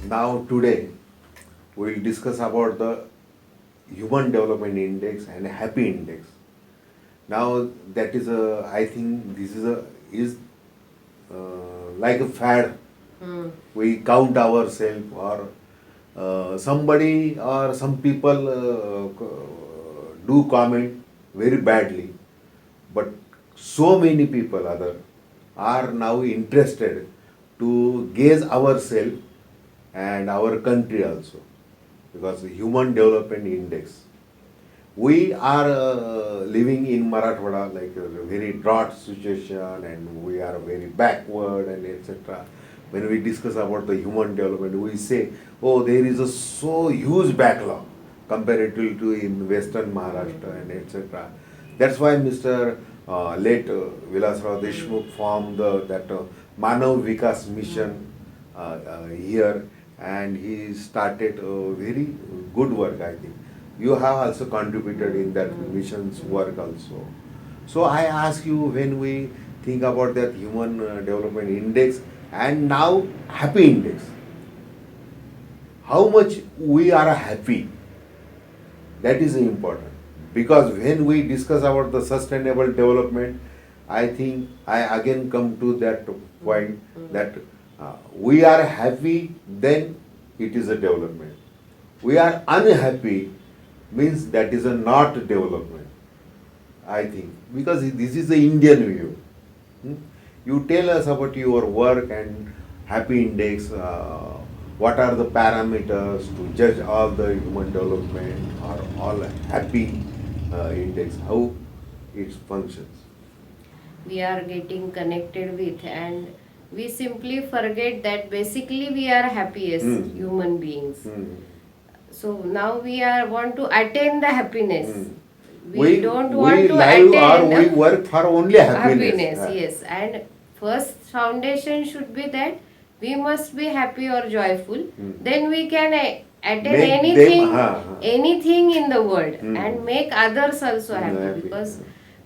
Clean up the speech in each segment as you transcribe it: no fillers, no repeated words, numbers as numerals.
Now today we will discuss about the Human Development Index and Happy Index. Now that is a, I think this is like a fad. We count ourselves, or somebody or some people do comment very badly, but so many people other are now interested to gauge ourselves and our country also, because the Human Development Index, we are living in Marathwada like a very drought situation, and we are very backward and etc. When we discuss about the human development, we say, oh, there is a so huge backlog comparatively to in Western Maharashtra and etc. That's why Mr. Late Vilasrao Deshmukh formed that Manav Vikas mission here, and he started very good work, I think. You have also contributed in that mission's work also. So I ask you, when we think about that Human Development Index and now Happy Index, how much we are happy? That is important. Because when we discuss about the sustainable development, I think I again come to that point that we are happy, then it is a development. We are unhappy, means that is a not development, I think. Because this is the Indian view. You tell us about your work and Happy Index, what are the parameters to judge all the human development or all happy index, how it functions. We are getting connected with, and we simply forget that basically we are happiest human beings. So now we want to attain the happiness. We don't want to live attain or we work for only happiness. Yes, and first foundation should be that we must be happy or joyful. Then we can attain Make anything, them, anything in the world, and make others also happy. happy. Because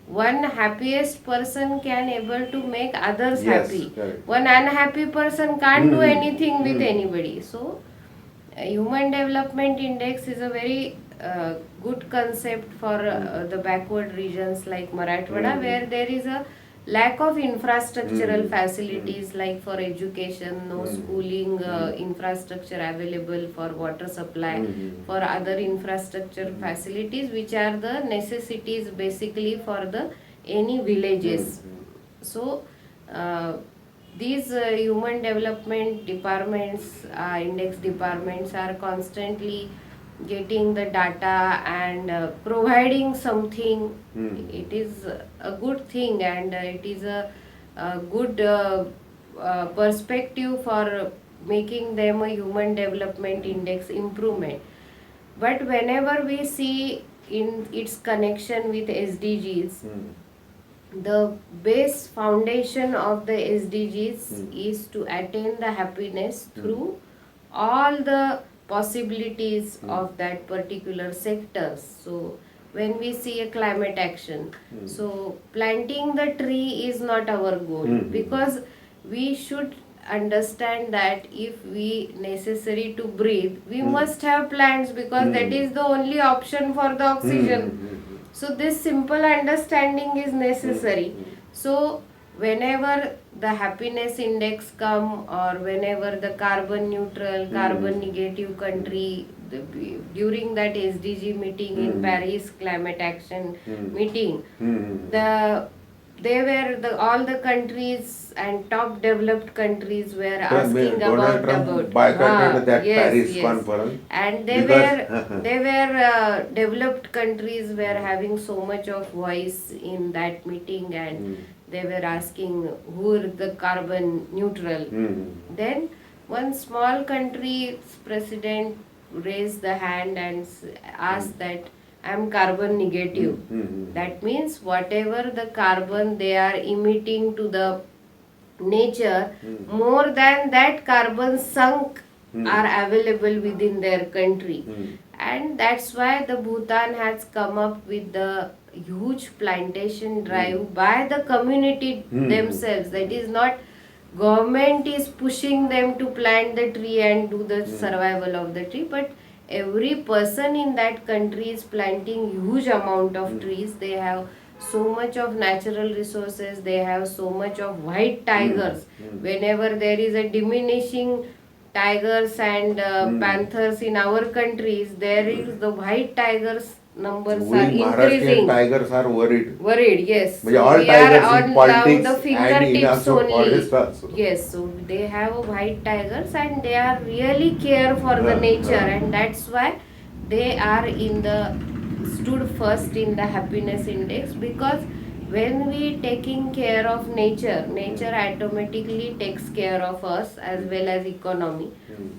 one happiest person can able to make others Yes, happy. correct. One unhappy person can't do anything with anybody. So Human Development Index is a very good concept for the backward regions like Marathwada, where there is a lack of infrastructural facilities like for education, no schooling infrastructure available, for water supply, for other infrastructure facilities which are the necessities basically for the any villages. So these human development departments, index departments are constantly getting the data and providing something. It is a good thing, and it is a good perspective for making them a human development index improvement. But whenever we see in its connection with SDGs, the base foundation of the SDGs is to attain the happiness through all the possibilities of that particular sectors. So when we see a climate action, so planting the tree is not our goal, because we should understand that if we necessary to breathe, we must have plants, because that is the only option for the oxygen. So this simple understanding is necessary. So whenever the happiness index come, or whenever the carbon neutral, carbon negative country, during that SDG meeting in Paris climate action meeting, all the countries and top developed countries were asking Donald Trump boycotted that Paris conference, and they were developed countries were having so much of voice in that meeting, and they were asking who are the carbon neutral. Then one small country's president raised the hand and asked that I am carbon negative. That means whatever the carbon they are emitting to the nature, more than that carbon sunk are available within their country. And that's why the Bhutan has come up with the huge plantation drive by the community themselves. That is not government is pushing them to plant the tree and do the survival of the tree, but every person in that country is planting huge amount of trees. They have so much of natural resources, they have so much of white tigers. Whenever there is a diminishing tigers and panthers in our countries, there is the white tigers numbers We are Maharashtrian increasing. tigers are worried. Worried, yes. म्हणजे So all we are tigers in on now politics the and in fingertips also only. forest also. Yes, so they have a white tigers and they are really care for the nature, and that's why they are in the stood first in the happiness index, because when we taking care of nature, nature automatically takes care of us as well as economy.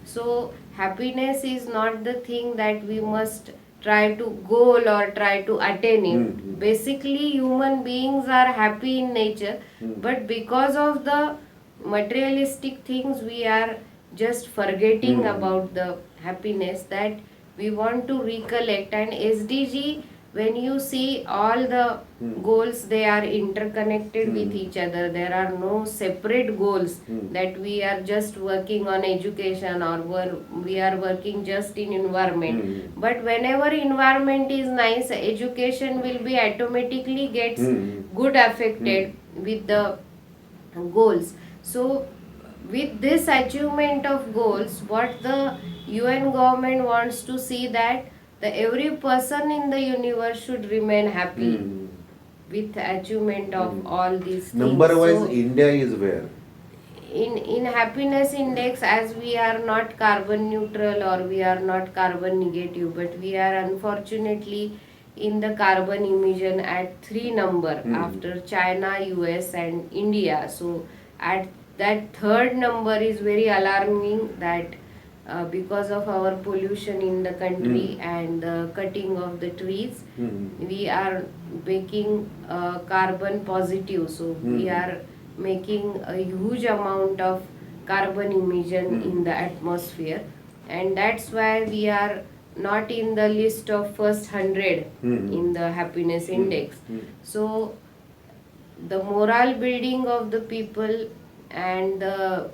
So happiness is not the thing that we must try to goal or try to attain it. Basically human beings are happy in nature, but because of the materialistic things we are just forgetting about the happiness that we want to recollect. And SDG, when you see all the goals, they are interconnected with each other. There are no separate goals that we are just working on education or we are working just in environment. But whenever environment is nice, education will be automatically gets good affected with the goals. So with this achievement of goals, what the UN government wants to see that the every person in the universe should remain happy with achievement of all these things. Number wise, So India is where? in happiness index, as we are not carbon neutral or we are not carbon negative, but we are unfortunately in the carbon emission at 3 number after China, US and India. So at that third number is very alarming, that because of our pollution in the country and the cutting of the trees, we are making carbon positive. So we are making a huge amount of carbon emission in the atmosphere, and that's why we are not in the list of first 100 in the happiness index. So the moral building of the people and the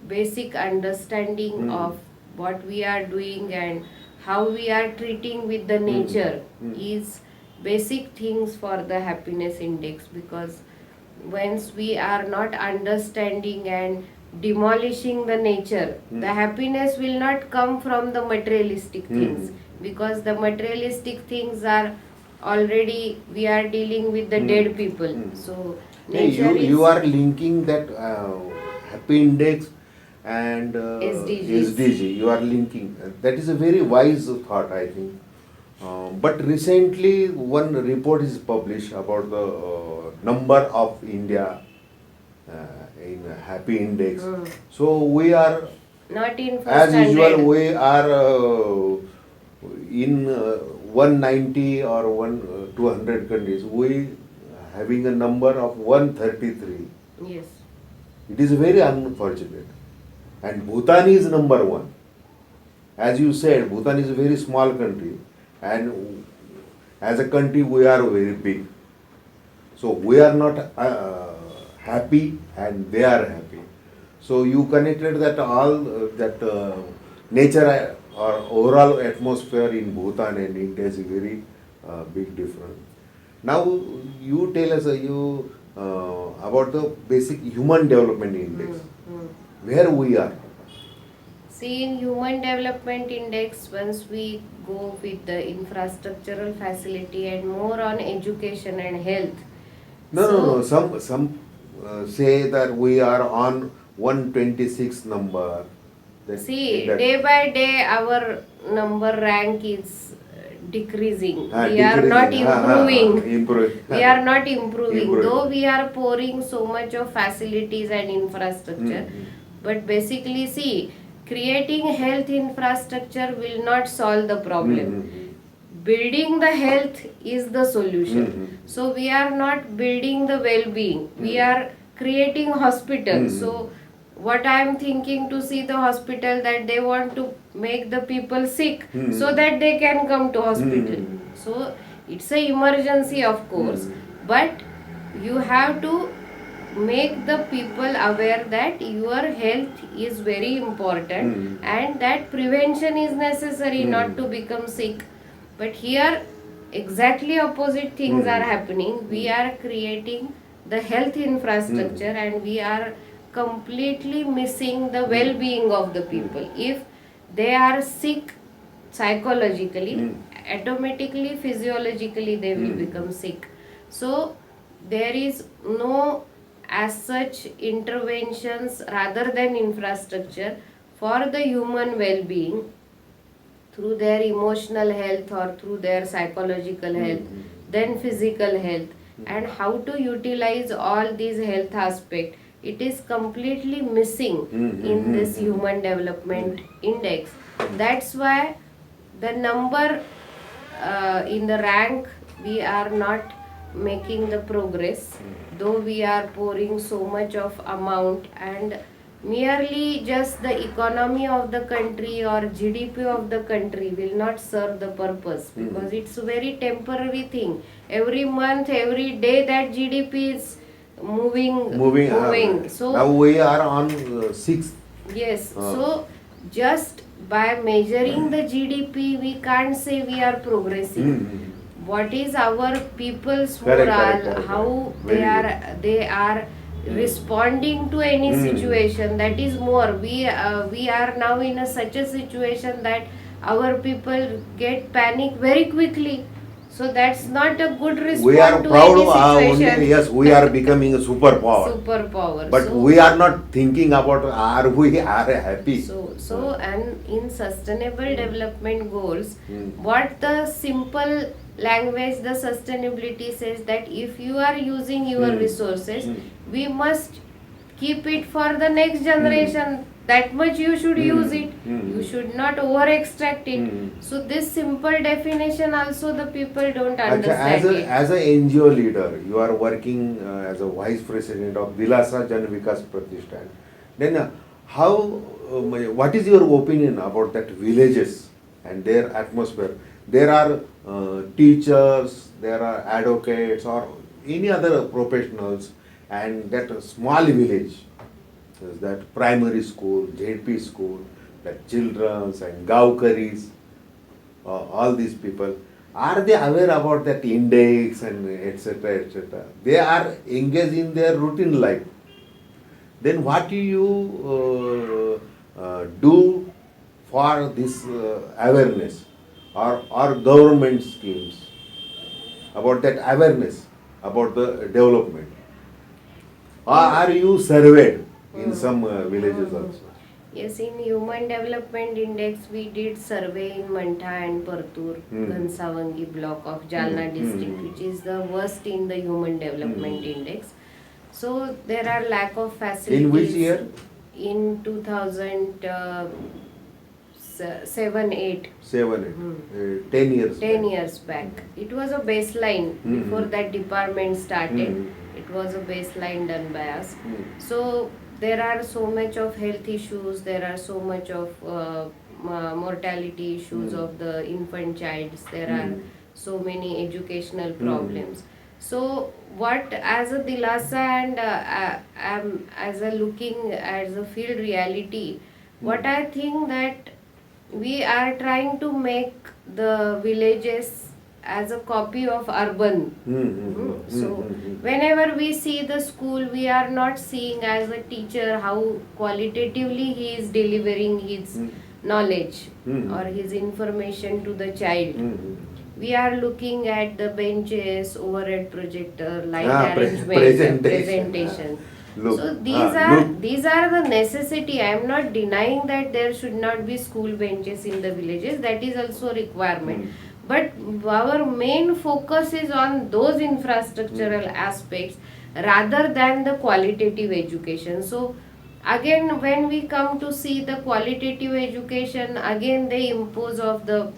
basic understanding of what we are doing and how we are treating with the nature is basic things for the happiness index. Because once we are not understanding and demolishing the nature, the happiness will not come from the materialistic things, because the materialistic things are already, we are dealing with the dead people. So Hey, nature you is are linking that happy index and SDGs. SDG. You are linking. That is a very wise thought, I think. But recently, one report is published about the number of India in happy index. So we are, not in first as usual, 100. we are in 190 or 200 countries. We having a number of 133. Yes. It is very unfortunate. And Bhutan is number one. As you said, Bhutan is a very small country, and as a country we are very big. So we are not happy and they are happy. So you connected that all that nature or overall atmosphere in Bhutan and India is a very big difference. Now you tell us about the basic human development index. Where we are. See, in human development index, once we go with the infrastructural facility and more on education and health. No. Some say that we are on 126 number. See, day by day our number rank is decreasing. We are decreasing. not improving. Improving. We are not improving. Improving. Though we are pouring so much of facilities and infrastructure. But basically, see, creating health infrastructure will not solve the problem. Building the health is the solution. So we are not building the well-being. We are creating hospitals. So what I am thinking to see the hospital, that they want to make the people sick so that they can come to hospital. So it's a emergency, of course, but you have to make the people aware that your health is very important and that prevention is necessary not to become sick. But here exactly opposite things are happening. We are creating the health infrastructure and we are completely missing the well-being of the people. If they are sick psychologically, automatically physiologically they will become sick. So there is no as such interventions rather than infrastructure for the human well-being through their emotional health or through their psychological health, then physical health, and how to utilize all these health aspects. It is completely missing in this human development index. That's why the number in the rank we are not making the progress, though we are pouring so much of amount, and merely just the economy of the country or GDP of the country will not serve the purpose, because it's a very temporary thing. Every month, every day that GDP is moving. So now we are on sixth. yes, so just by measuring the GDP, we can't say we are progressing. What is our people's morale? How they are responding to any situation? That is more. We are now in such a situation that our people get panic very quickly. So that's not a good response We are to proud any situation. only, yes, we are becoming a superpower. Superpower. But So- we are not thinking about are we are happy. So and in sustainable development goals, what the simple language, the sustainability says that if you are using your resources, we must keep it for the next generation. That much you should use it. You should not over extract it. So this simple definition also the people don't understand it. As a NGO leader, you are working as a vice president of Dilasa Janvikas Pratishthan. Then what is your opinion about that villages and their atmosphere? There are teachers, there are advocates or any other professionals, and that small village, is that primary school, JP school, that childrens and Gaukaris, all these people, are they aware about that index and etc. etc.? They are engaged in their routine life. Then what do you do for this awareness or government schemes about that awareness about the development? Or are you surveyed in some villages also? Yes, in Human Development Index, we did survey in Mantha and Partur, Gansavangi block of Jalna district, which is the worst in the Human Development Index. So there are lack of facilities. In which year? In 2007-8. 10 years 10 back. years back. It was a baseline before that department started. It was a baseline done by us. So there are so much of health issues, there are so much of mortality issues of the infant childs, there are so many educational problems. So what as a Dilasa and as a looking as a field reality, what I think that we are trying to make the villages as a copy of urban. So whenever we see the school, we are not seeing as a teacher how qualitatively he is delivering his knowledge or his information to the child. We are looking at the benches, overhead projector, light arrangement, presentation. Look, So look. these are the necessity. I am not denying that there should not be school benches in the villages. That is also a requirement. But our main focus is on those infrastructural aspects rather than the qualitative education. So again, when we come to see the qualitative education, again they impose of the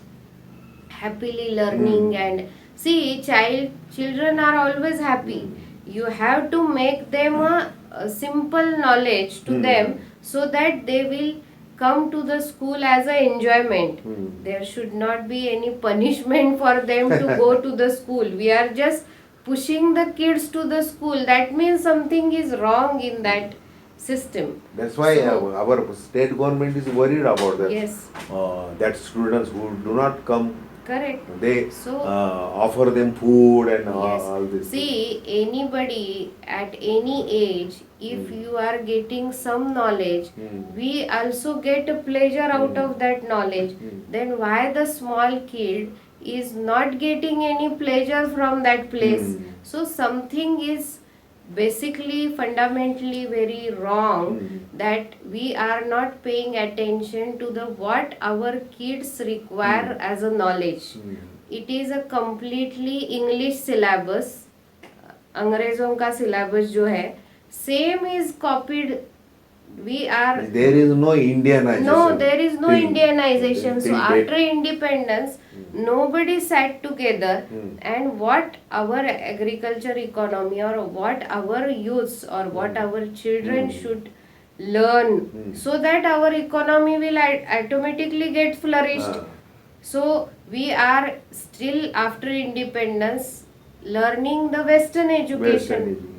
happily learning and see children are always happy. You have to make them a simple knowledge to them so that they will come to the school as an enjoyment. There should not be any punishment for them to go to the school. We are just pushing the kids to the school, that means something is wrong in that system. That's why So, our state government is worried about that. yes, That students who do not come, correct. they So, offer them food and yes. all this. See, anybody at any age, if you are getting some knowledge, we also get a pleasure out of that knowledge. Then why the small kid is not getting any pleasure from that place? So something is basically fundamentally very wrong, that we are not paying attention to the what our kids require as a knowledge. It is a completely English syllabus. अंग्रेजों का syllabus जो है same is copied. We are, There is no Indianization. no, there is no Till- Indianization. So till after date. independence, nobody sat together and what our agriculture economy or what our youths or what our children should learn, so that our economy will automatically get flourished. So we are still after independence learning the Western education. Western education.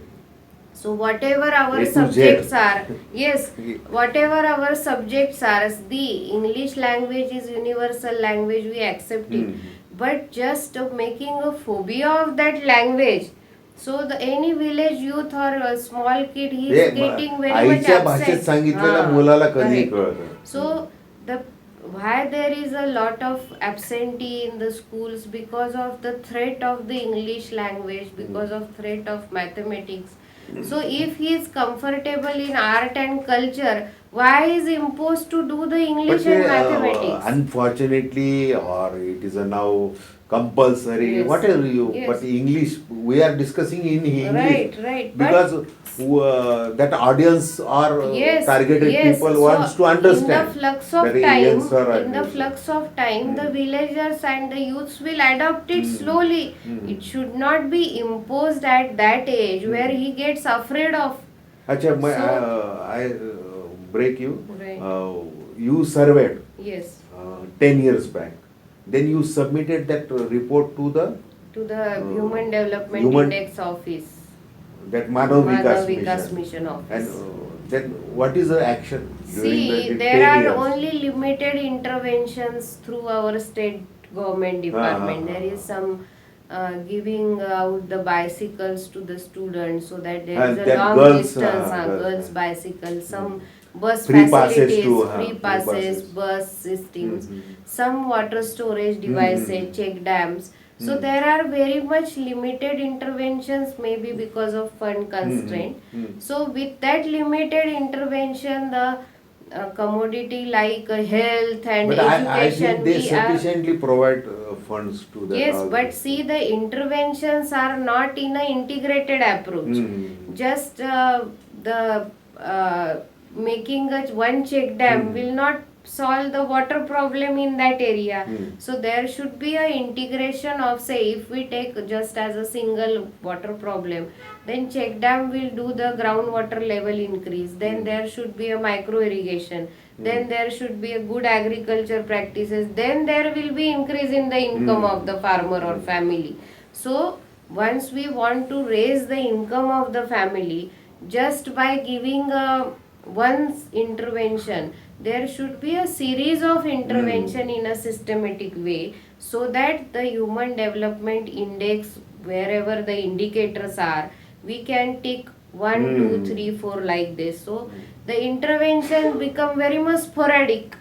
So whatever our A to Z. subjects are, yes, whatever our subjects are, the English language is universal language, we accept it. But just making a phobia of that language, so the any village youth or a small kid, he is getting very much आईच्या भाषेत upset. सांगितलेल्या मुलाला कधी Correct. कळतं. So the why there is a lot of absentee in the schools, because of the threat of the English language, because of threat of mathematics. So if he is comfortable in art and culture, why is imposed to do the English and mathematics? Unfortunately, or it is a now compulsory, Yes. whatever you, Yes. but English, we are discussing in English. Right. Because that audience or Yes, targeted yes. people So, wants to understand. In the flux of that time, Indians are in the understand. flux of time, the villagers and the youths will adopt it slowly. It should not be imposed at that age where he gets afraid of. Acha, I break you. Right. You surveyed Yes, 10 years back. Then you submitted that report to the to the Human Development Human- Index Office, that Manav Vikas Vikas Mission. Mission Office. And then what is the action during See, the there 10 are years? only limited interventions through our state government department. There is some giving out the bicycles to the students, so that there And is a that long girls, distance, girls, girls bicycle, some bus Free passes facilities, too, free free passes, passes. bus systems, some water storage devices, check dams. So there are very much limited interventions, maybe because of fund constraint. So with that limited intervention, the commodity like health and But I education, think they we are, sufficiently provide funds to that. yes, all but this. see, the interventions are not in a integrated approach. Just the making a one check dam will not solve the water problem in that area. So there should be a integration of, say, if we take just as a single water problem, then check dam will do the groundwater level increase, then there should be a micro irrigation, then there should be a good agriculture practices, then there will be increase in the income of the farmer or family. So once we want to raise the income of the family, just by giving a once intervention, there should be a series of intervention in a systematic way, so that the human development index, wherever the indicators are, we can tick 1, 2, 3, 4 like this. So the interventions become very much sporadic,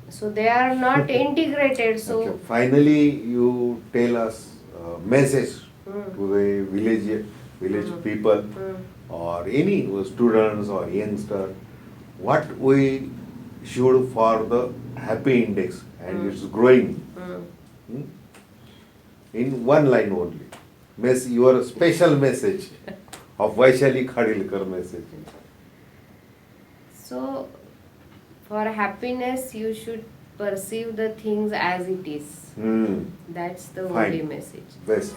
so they are not integrated. So Okay, finally, you tell us a message to the village people or any students or youngster, what we should for the happy index and it's growing. In one line only. Your special message of Vaishali Khadilkar message. So, for happiness, you should perceive the things as it is. That's the Fine. only message. Best.